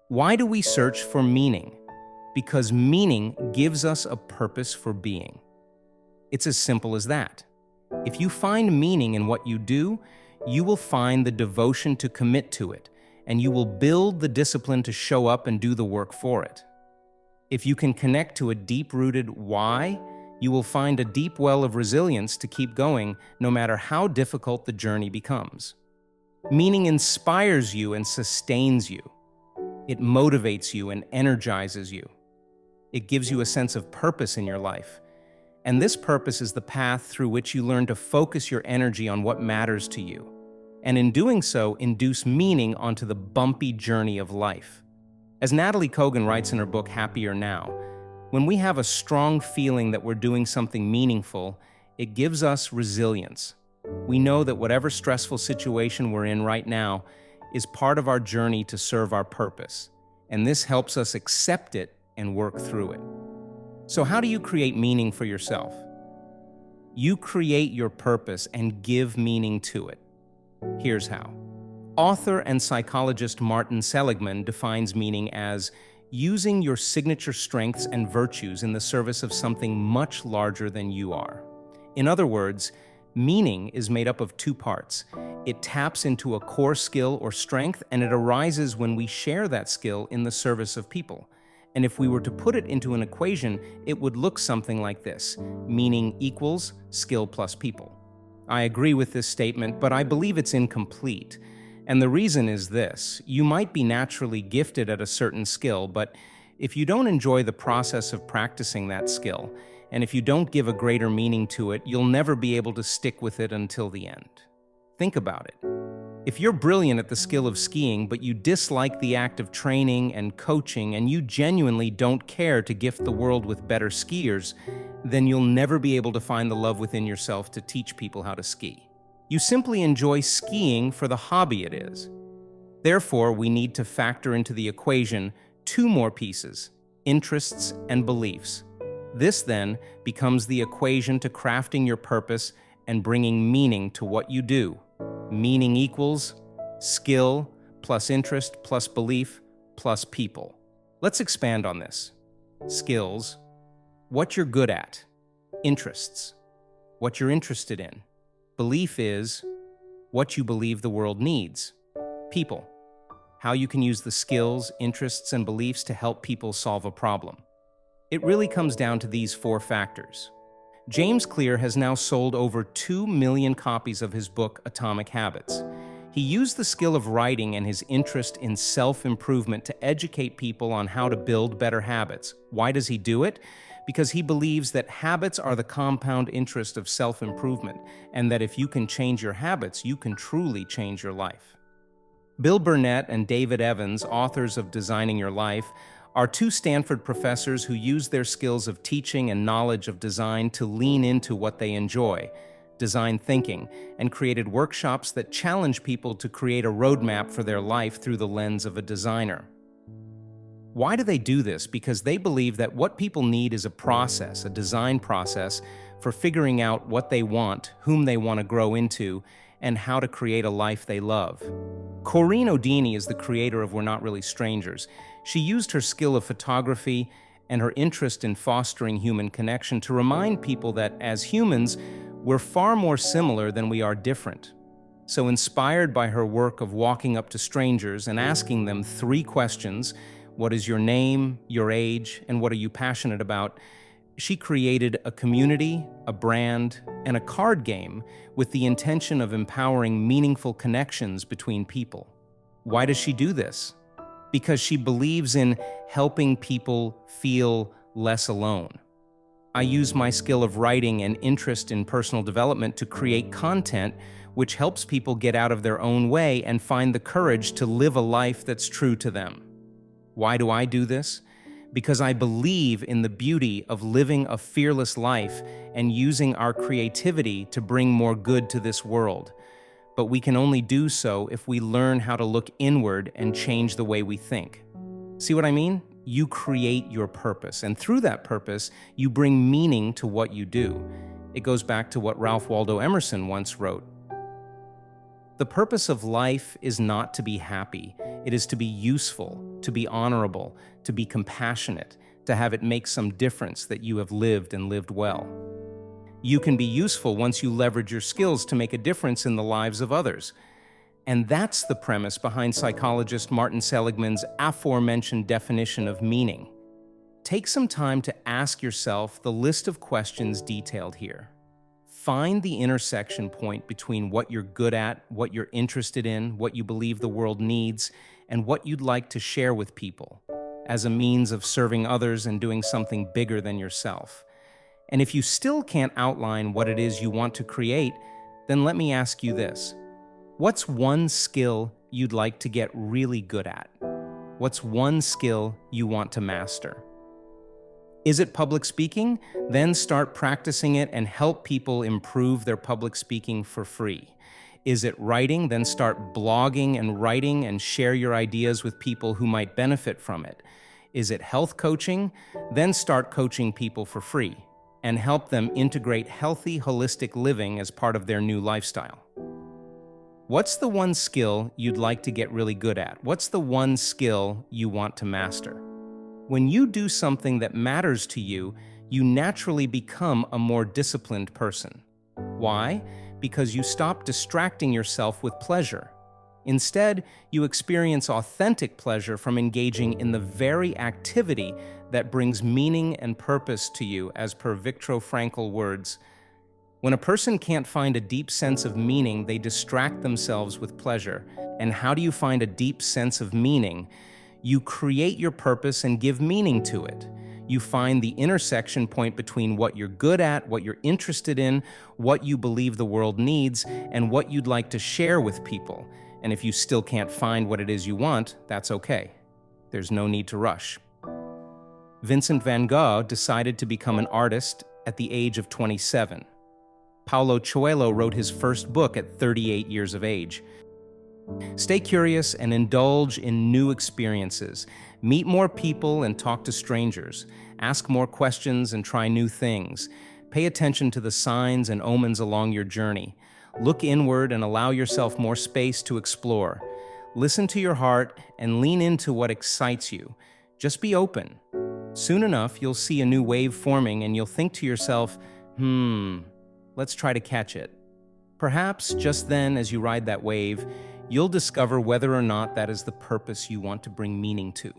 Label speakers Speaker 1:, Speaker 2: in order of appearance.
Speaker 1: Why do we search for meaning? Because meaning gives us a purpose for being. It's as simple as that. If you find meaning in what you do, you will find the devotion to commit to it, and you will build the discipline to show up and do the work for it. If you can connect to a deep-rooted why, you will find a deep well of resilience to keep going no matter how difficult the journey becomes. Meaning inspires you and sustains you. It motivates you and energizes you. It gives you a sense of purpose in your life. And this purpose is the path through which you learn to focus your energy on what matters to you. And in doing so, induce meaning onto the bumpy journey of life. As Natalie Kogan writes in her book, Happier Now, when we have a strong feeling that we're doing something meaningful, it gives us resilience. We know that whatever stressful situation we're in right now is part of our journey to serve our purpose, and this helps us accept it and work through it. So how do you create meaning for yourself? You create your purpose and give meaning to it. Here's how. Author and psychologist Martin Seligman defines meaning as using your signature strengths and virtues in the service of something much larger than you are. In other words, meaning is made up of two parts. It taps into a core skill or strength, and it arises when we share that skill in the service of people. And if we were to put it into an equation, it would look something like this: meaning equals skill plus people. I agree with this statement, but I believe it's incomplete. And the reason is this: you might be naturally gifted at a certain skill, but if you don't enjoy the process of practicing that skill, and if you don't give a greater meaning to it, you'll never be able to stick with it until the end. Think about it. If you're brilliant at the skill of skiing, but you dislike the act of training and coaching, and you genuinely don't care to gift the world with better skiers, then you'll never be able to find the love within yourself to teach people how to ski. You simply enjoy skiing for the hobby it is. Therefore, we need to factor into the equation two more pieces: interests and beliefs. This then becomes the equation to crafting your purpose and bringing meaning to what you do. Meaning equals skill plus interest plus belief plus people. Let's expand on this. Skills, what you're good at. Interests, what you're interested in. Belief is what you believe the world needs. People, how you can use the skills, interests, and beliefs to help people solve a problem. It really comes down to these four factors. James Clear has now sold over 2 million copies of his book, Atomic Habits. He used the skill of writing and his interest in self-improvement to educate people on how to build better habits. Why does he do it? Because he believes that habits are the compound interest of self-improvement, and that if you can change your habits, you can truly change your life. Bill Burnett and David Evans, authors of Designing Your Life, are two Stanford professors who use their skills of teaching and knowledge of design to lean into what they enjoy, design thinking, and created workshops that challenge people to create a roadmap for their life through the lens of a designer. Why do they do this? Because they believe that what people need is a process, a design process, for figuring out what they want, whom they want to grow into, and how to create a life they love. Corinne Odini is the creator of We're Not Really Strangers. She used her skill of photography and her interest in fostering human connection to remind people that, as humans, we're far more similar than we are different. So inspired by her work of walking up to strangers and asking them 3 questions, what is your name, your age, and what are you passionate about, she created a community, a brand, and a card game with the intention of empowering meaningful connections between people. Why does she do this? Because she believes in helping people feel less alone. I use my skill of writing and interest in personal development to create content which helps people get out of their own way and find the courage to live a life that's true to them. Why do I do this? Because I believe in the beauty of living a fearless life and using our creativity to bring more good to this world. But we can only do so if we learn how to look inward and change the way we think. See what I mean? You create your purpose, and through that purpose, you bring meaning to what you do. It goes back to what Ralph Waldo Emerson once wrote. The purpose of life is not to be happy, it is to be useful. to be honorable, to be compassionate, to have it make some difference that you have lived and lived well. You can be useful once you leverage your skills to make a difference in the lives of others. And that's the premise behind psychologist Martin Seligman's aforementioned definition of meaning. Take some time to ask yourself the list of questions detailed here. Find the intersection point between what you're good at, what you're interested in, what you believe the world needs, and what you'd like to share with people, as a means of serving others and doing something bigger than yourself. And if you still can't outline what it is you want to create, then let me ask you this. What's one skill you'd like to get really good at? What's one skill you want to master? Is it public speaking? Then start practicing it and help people improve their public speaking for free. Is it writing? Then start blogging and writing and share your ideas with people who might benefit from it. Is it health coaching? Then start coaching people for free and help them integrate healthy, holistic living as part of their new lifestyle. What's the one skill you'd like to get really good at? What's the one skill you want to master? When you do something that matters to you, you naturally become a more disciplined person. Why? Because you stop distracting yourself with pleasure. Instead, you experience authentic pleasure from engaging in the very activity that brings meaning and purpose to you, as per Viktor Frankl words. When a person can't find a deep sense of meaning, they distract themselves with pleasure. And how do you find a deep sense of meaning? You create your purpose and give meaning to it. You find the intersection point between what you're good at, what you're interested in, what you believe the world needs, and what you'd like to share with people. And if you still can't find what it is you want, that's okay. There's no need to rush. Vincent van Gogh decided to become an artist at the age of 27. Paulo Coelho wrote his first book at 38 years of age. Stay curious and indulge in new experiences. Meet more people and talk to strangers. Ask more questions and try new things. Pay attention to the signs and omens along your journey. Look inward and allow yourself more space to explore. Listen to your heart and lean into what excites you. Just be open. Soon enough, you'll see a new wave forming and you'll think to yourself, let's try to catch it. Perhaps just then, as you ride that wave, you'll discover whether or not that is the purpose you want to bring meaning to.